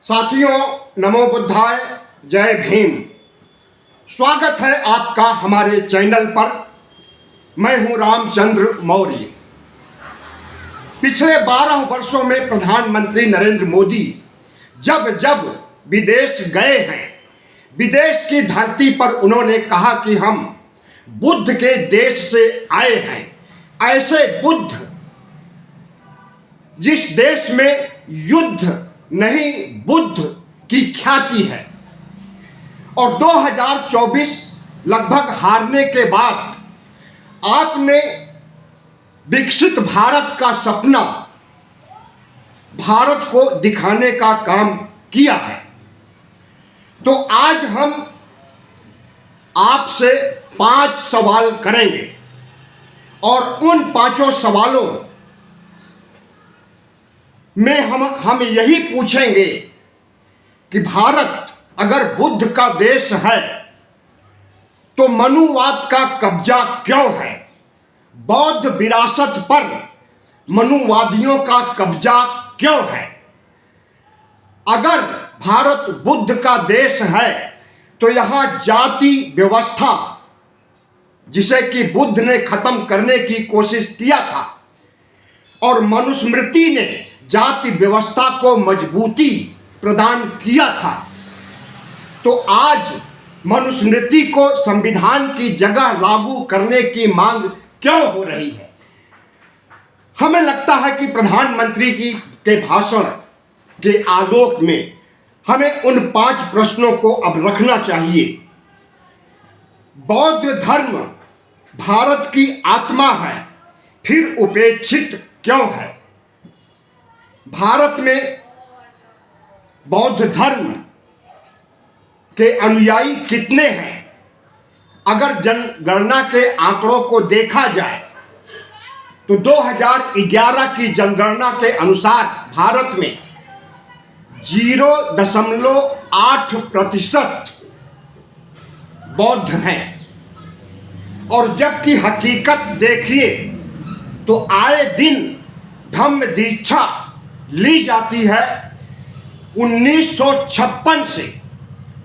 साथियों, नमो बुद्धाय, जय भीम। स्वागत है आपका हमारे चैनल पर। मैं हूं रामचंद्र मौर्य। पिछले 12 वर्षों में प्रधानमंत्री नरेंद्र मोदी जब जब विदेश गए हैं, विदेश की धरती पर उन्होंने कहा कि हम बुद्ध के देश से आए हैं। ऐसे बुद्ध जिस देश में युद्ध नहीं, बुद्ध की ख्याति है। और 2024 लगभग हारने के बाद आपने विकसित भारत का सपना भारत को दिखाने का काम किया है। तो आज हम आपसे 5 सवाल करेंगे और उन 5 सवालों में हम यही पूछेंगे कि भारत अगर बुद्ध का देश है तो मनुवाद का कब्जा क्यों है? बौद्ध विरासत पर मनुवादियों का कब्जा क्यों है? अगर भारत बुद्ध का देश है तो यहाँ जाति व्यवस्था, जिसे कि बुद्ध ने खत्म करने की कोशिश किया था, और मनुस्मृति ने जाति व्यवस्था को मजबूती प्रदान किया था, तो आज मनुस्मृति को संविधान की जगह लागू करने की मांग क्यों हो रही है? हमें लगता है कि प्रधानमंत्री के भाषण के आलोक में हमें उन 5 प्रश्नों को अब रखना चाहिए। बौद्ध धर्म भारत की आत्मा है, फिर उपेक्षित क्यों है? भारत में बौद्ध धर्म के अनुयायी कितने हैं? अगर जनगणना के आंकड़ों को देखा जाए तो 2011 की जनगणना के अनुसार भारत में 0.8% बौद्ध हैं। और जबकि हकीकत देखिए तो आए दिन धम्म दीक्षा ली जाती है 1956 से।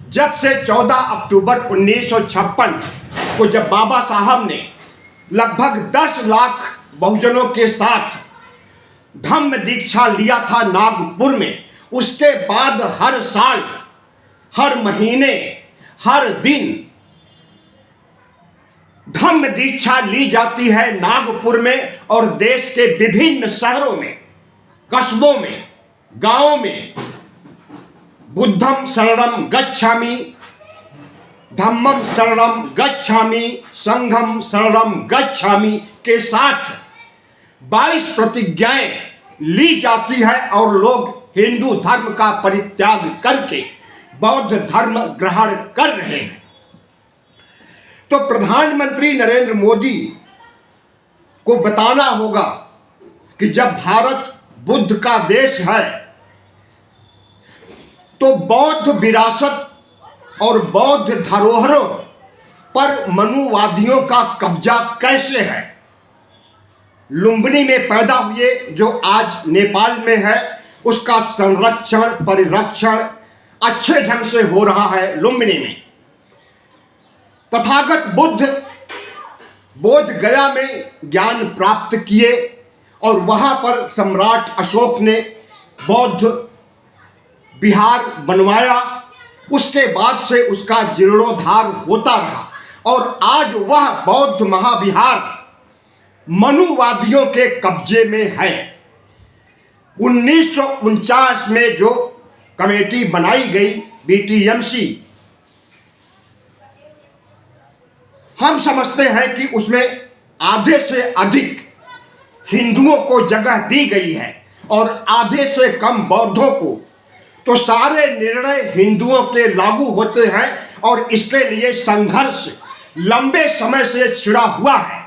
जब से 14 अक्टूबर 1956 को जब बाबा साहब ने लगभग 10 लाख बहुजनों के साथ धम्म दीक्षा लिया था नागपुर में, उसके बाद हर साल, हर महीने, हर दिन धम्म दीक्षा ली जाती है नागपुर में और देश के विभिन्न शहरों में, कस्बों में, गांवों में। बुद्धम शरणम गच्छामि, धम्मम शरणम गच्छामि, संघम शरणम गच्छामि के साथ 22 प्रतिज्ञाएं ली जाती है और लोग हिंदू धर्म का परित्याग करके बौद्ध धर्म ग्रहण कर रहे हैं। तो प्रधानमंत्री नरेंद्र मोदी को बताना होगा कि जब भारत बुद्ध का देश है तो बौद्ध विरासत और बौद्ध धरोहरों पर मनुवादियों का कब्जा कैसे है? लुम्बिनी में पैदा हुए जो आज नेपाल में है, उसका संरक्षण परिरक्षण अच्छे ढंग से हो रहा है लुम्बिनी में। तथागत बुद्ध बोध गया में ज्ञान प्राप्त किए और वहां पर सम्राट अशोक ने बौद्ध विहार बनवाया। उसके बाद से उसका जीर्णोद्धार होता रहा और आज वह बौद्ध महाविहार मनुवादियों के कब्जे में है। 1949 में जो कमेटी बनाई गई BTMC, हम समझते हैं कि उसमें आधे से अधिक हिंदुओं को जगह दी गई है और आधे से कम बौद्धों को। तो सारे निर्णय हिंदुओं के लागू होते हैं और इसके लिए संघर्ष लंबे समय से छिड़ा हुआ है।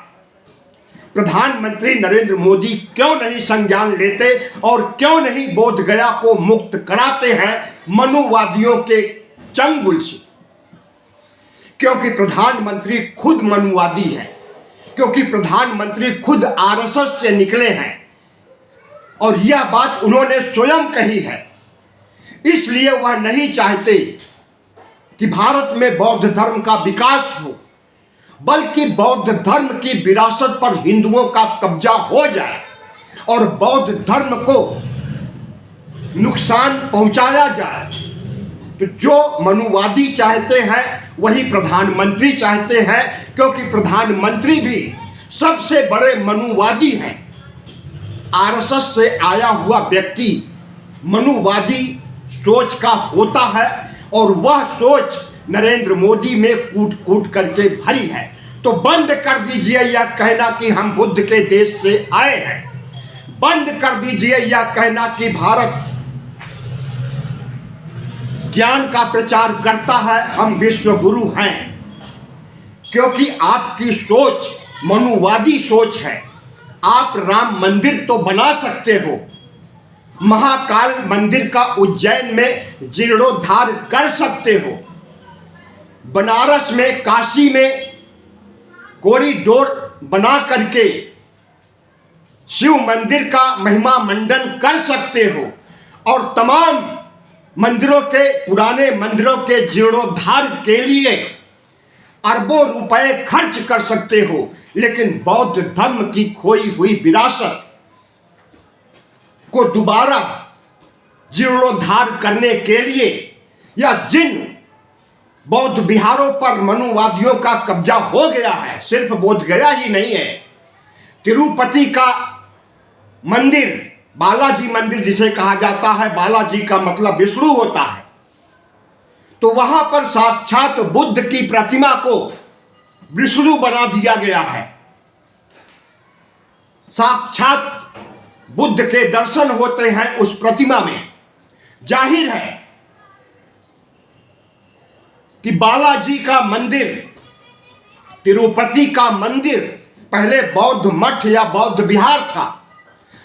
प्रधानमंत्री नरेंद्र मोदी क्यों नहीं संज्ञान लेते और क्यों नहीं बोध गया को मुक्त कराते हैं मनुवादियों के चंगुल से? क्योंकि प्रधानमंत्री खुद मनुवादी है, क्योंकि प्रधानमंत्री खुद RSS से निकले हैं और यह बात उन्होंने स्वयं कही है इसलिए वह नहीं चाहते कि भारत में बौद्ध धर्म का विकास हो, बल्कि बौद्ध धर्म की विरासत पर हिंदुओं का कब्जा हो जाए और बौद्ध धर्म को नुकसान पहुंचाया जाए। तो जो मनुवादी चाहते हैं वही प्रधानमंत्री चाहते हैं, क्योंकि प्रधानमंत्री भी सबसे बड़े मनुवादी हैं। आरएसएस से आया हुआ व्यक्ति मनुवादी सोच का होता है और वह सोच नरेंद्र मोदी में कूट कूट करके भरी है। तो बंद कर दीजिए यह कहना कि हम बुद्ध के देश से आए हैं, बंद कर दीजिए यह कहना कि भारत ज्ञान का प्रचार करता है, हम विश्व गुरु हैं, क्योंकि आपकी सोच मनुवादी सोच है। आप राम मंदिर तो बना सकते हो, महाकाल मंदिर का उज्जैन में जीर्णोद्धार कर सकते हो, बनारस में काशी में कॉरिडोर बना करके शिव मंदिर का महिमा मंडन कर सकते हो और तमाम मंदिरों के पुराने मंदिरों के जीर्णोद्धार के लिए अरबों रुपए खर्च कर सकते हो। लेकिन बौद्ध धर्म की खोई हुई विरासत को दोबारा जीर्णोद्धार करने के लिए या जिन बौद्ध विहारों पर मनुवादियों का कब्जा हो गया है, सिर्फ बोध गया ही नहीं है, तिरुपति का मंदिर, बालाजी मंदिर जिसे कहा जाता है, बालाजी का मतलब विष्णु होता है, तो वहां पर साक्षात बुद्ध की प्रतिमा को विष्णु बना दिया गया है। साक्षात बुद्ध के दर्शन होते हैं उस प्रतिमा में। जाहिर है कि बालाजी का मंदिर, तिरुपति का मंदिर पहले बौद्ध मठ या बौद्ध विहार था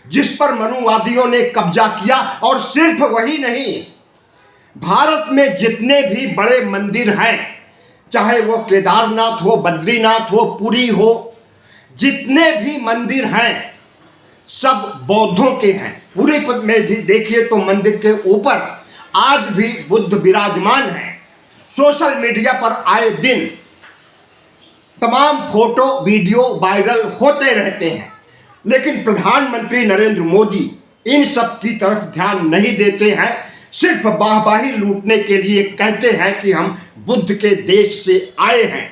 जिस पर मनुवादियों ने कब्जा किया। और सिर्फ वही नहीं, भारत में जितने भी बड़े मंदिर हैं, चाहे वो केदारनाथ हो, बद्रीनाथ हो, पुरी हो, जितने भी मंदिर हैं सब बौद्धों के हैं। पूरे में भी देखिए तो मंदिर के ऊपर आज भी बुद्ध विराजमान हैं। सोशल मीडिया पर आए दिन तमाम फोटो वीडियो वायरल होते रहते हैं, लेकिन प्रधानमंत्री नरेंद्र मोदी इन सब की तरफ ध्यान नहीं देते हैं। सिर्फ वाहवाही लूटने के लिए कहते हैं कि हम बुद्ध के देश से आए हैं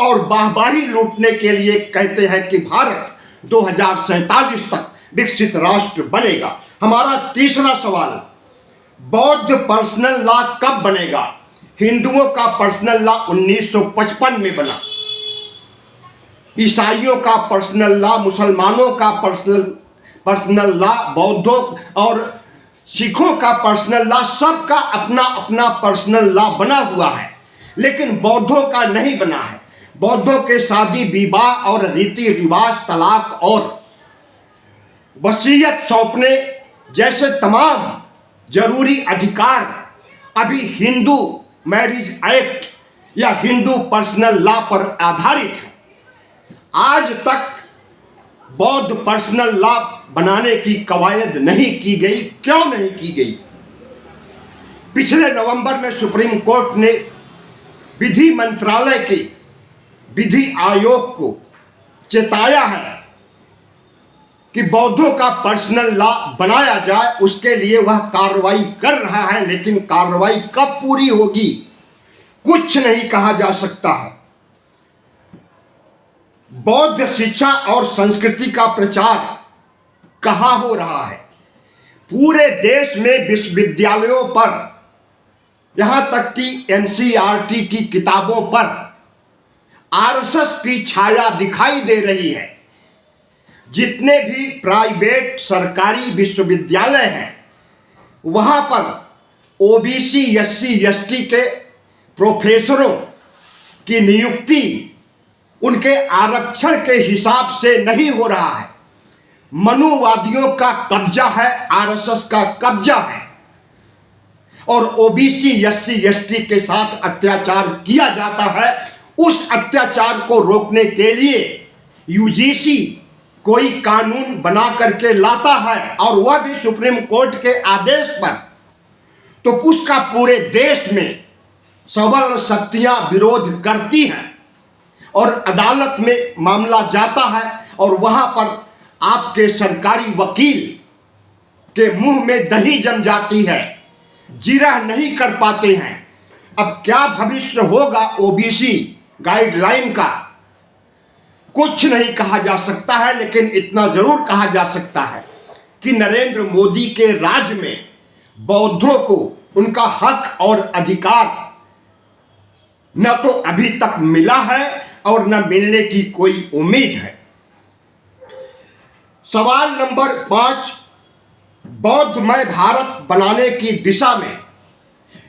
और वाहवाही लूटने के लिए कहते हैं कि भारत 2047 तक विकसित राष्ट्र बनेगा। हमारा तीसरा सवाल, बौद्ध पर्सनल लॉ कब बनेगा? हिंदुओं का पर्सनल लॉ 1955 में बना, ईसाइयों का पर्सनल लॉ, मुसलमानों का पर्सनल लॉ, बौद्धों और सिखों का पर्सनल लॉ, सबका अपना अपना पर्सनल लॉ बना हुआ है, लेकिन बौद्धों का नहीं बना है। बौद्धों के शादी विवाह और रीति रिवाज, तलाक और वसीयत सौंपने जैसे तमाम जरूरी अधिकार अभी हिंदू मैरिज एक्ट या हिंदू पर्सनल लॉ पर आधारित है। आज तक बौद्ध पर्सनल लॉ बनाने की कवायद नहीं की गई। क्यों नहीं की गई? पिछले नवंबर में सुप्रीम कोर्ट ने विधि मंत्रालय के विधि आयोग को चेताया है कि बौद्धों का पर्सनल लॉ बनाया जाए, उसके लिए वह कार्रवाई कर रहा है, लेकिन कार्रवाई कब पूरी होगी कुछ नहीं कहा जा सकता है। बौद्ध शिक्षा और संस्कृति का प्रचार कहाँ हो रहा है? पूरे देश में विश्वविद्यालयों पर, यहां तक कि एनसीईआरटी की किताबों पर आरएसएस की छाया दिखाई दे रही है। जितने भी प्राइवेट सरकारी विश्वविद्यालय हैं वहां पर ओबीसी, एससी, एसटी के प्रोफेसरों की नियुक्ति उनके आरक्षण के हिसाब से नहीं हो रहा है। मनुवादियों का कब्जा है, आरएसएस का कब्जा है और ओबीसी, एससी, एसटी के साथ अत्याचार किया जाता है। उस अत्याचार को रोकने के लिए यूजीसी कोई कानून बना करके लाता है और वह भी सुप्रीम कोर्ट के आदेश पर। तो उसका पूरे देश में सबल शक्तियां विरोध करती हैं और अदालत में मामला जाता है और वहां पर आपके सरकारी वकील के मुंह में दही जम जाती है, जिरह नहीं कर पाते हैं। अब क्या भविष्य होगा ओबीसी गाइडलाइन का, कुछ नहीं कहा जा सकता है, लेकिन इतना जरूर कहा जा सकता है कि नरेंद्र मोदी के राज में बौद्धों को उनका हक और अधिकार न तो अभी तक मिला है और न मिलने की कोई उम्मीद है। सवाल नंबर 5, बौद्धमय भारत बनाने की दिशा में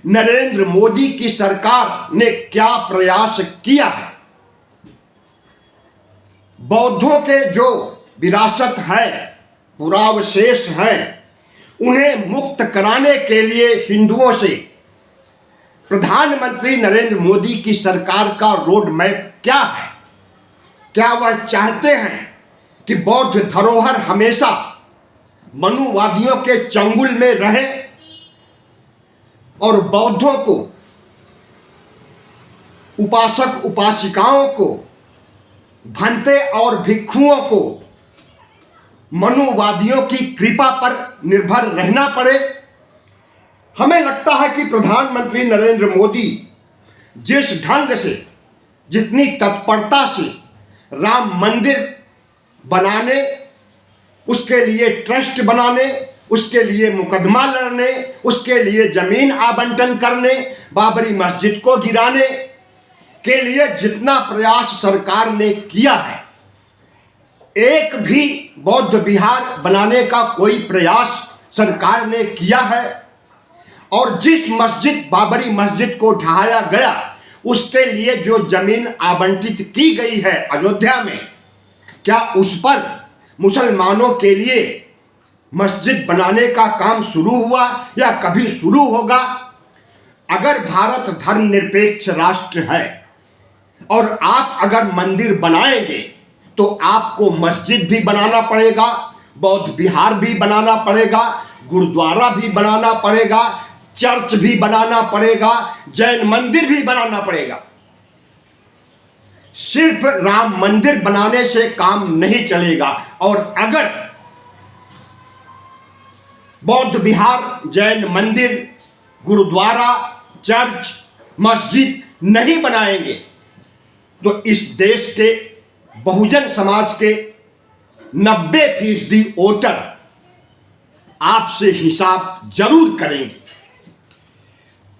नरेंद्र मोदी की सरकार ने क्या प्रयास किया है? बौद्धों के जो विरासत है, पुरावशेष है, उन्हें मुक्त कराने के लिए हिंदुओं से प्रधानमंत्री नरेंद्र मोदी की सरकार का रोड मैप क्या है? क्या वह चाहते हैं कि बौद्ध धरोहर हमेशा मनुवादियों के चंगुल में रहे और बौद्धों को, उपासक उपासिकाओं को, भंते और भिक्षुओं को मनुवादियों की कृपा पर निर्भर रहना पड़े? हमें लगता है कि प्रधानमंत्री नरेंद्र मोदी जिस ढंग से, जितनी तत्परता से राम मंदिर बनाने, उसके लिए ट्रस्ट बनाने, उसके लिए मुकदमा लड़ने, उसके लिए जमीन आवंटन करने, बाबरी मस्जिद को गिराने के लिए जितना प्रयास सरकार ने किया है, एक भी बौद्ध विहार बनाने का कोई प्रयास सरकार ने किया है? और जिस मस्जिद, बाबरी मस्जिद को ढहाया गया, उसके लिए जो जमीन आवंटित की गई है अयोध्या में, क्या उस पर मुसलमानों के लिए मस्जिद बनाने का काम शुरू हुआ या कभी शुरू होगा? अगर भारत धर्मनिरपेक्ष राष्ट्र है और आप अगर मंदिर बनाएंगे तो आपको मस्जिद भी बनाना पड़ेगा, बौद्ध विहार भी बनाना पड़ेगा, गुरुद्वारा भी बनाना पड़ेगा, चर्च भी बनाना पड़ेगा, जैन मंदिर भी बनाना पड़ेगा। सिर्फ राम मंदिर बनाने से काम नहीं चलेगा। और अगर बौद्ध विहार, जैन मंदिर, गुरुद्वारा, चर्च, मस्जिद नहीं बनाएंगे तो इस देश के बहुजन समाज के 90% वोटर आपसे हिसाब जरूर करेंगे।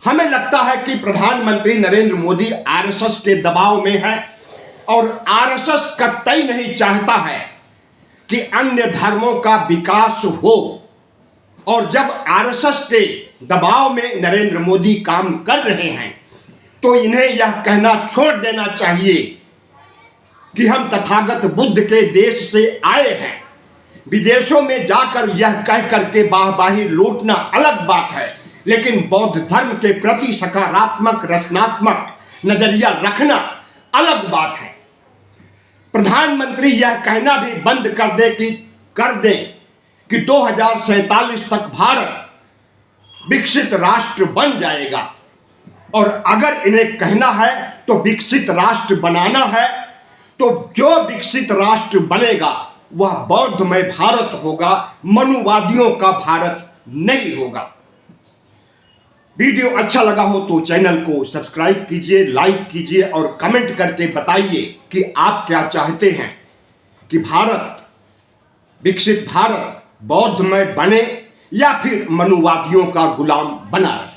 हमें लगता है कि प्रधानमंत्री नरेंद्र मोदी आरएसएस के दबाव में है और आरएसएस कतई नहीं चाहता है कि अन्य धर्मों का विकास हो। और जब आरएसएस के दबाव में नरेंद्र मोदी काम कर रहे हैं तो इन्हें यह कहना छोड़ देना चाहिए कि हम तथागत बुद्ध के देश से आए हैं। विदेशों में जाकर यह कह करके वाहवाही लूटना अलग बात है, लेकिन बौद्ध धर्म के प्रति सकारात्मक रचनात्मक नजरिया रखना अलग बात है। प्रधानमंत्री यह कहना भी बंद कर दें कि 2047 तक भारत विकसित राष्ट्र बन जाएगा। और अगर इन्हें कहना है तो विकसित राष्ट्र बनाना है, तो जो विकसित राष्ट्र बनेगा वह बौद्धमय भारत होगा, मनुवादियों का भारत नहीं होगा। वीडियो अच्छा लगा हो तो चैनल को सब्सक्राइब कीजिए, लाइक कीजिए और कमेंट करके बताइए कि आप क्या चाहते हैं कि भारत, विकसित भारत बौद्धमय बने या फिर मनुवादियों का गुलाम बना रहे।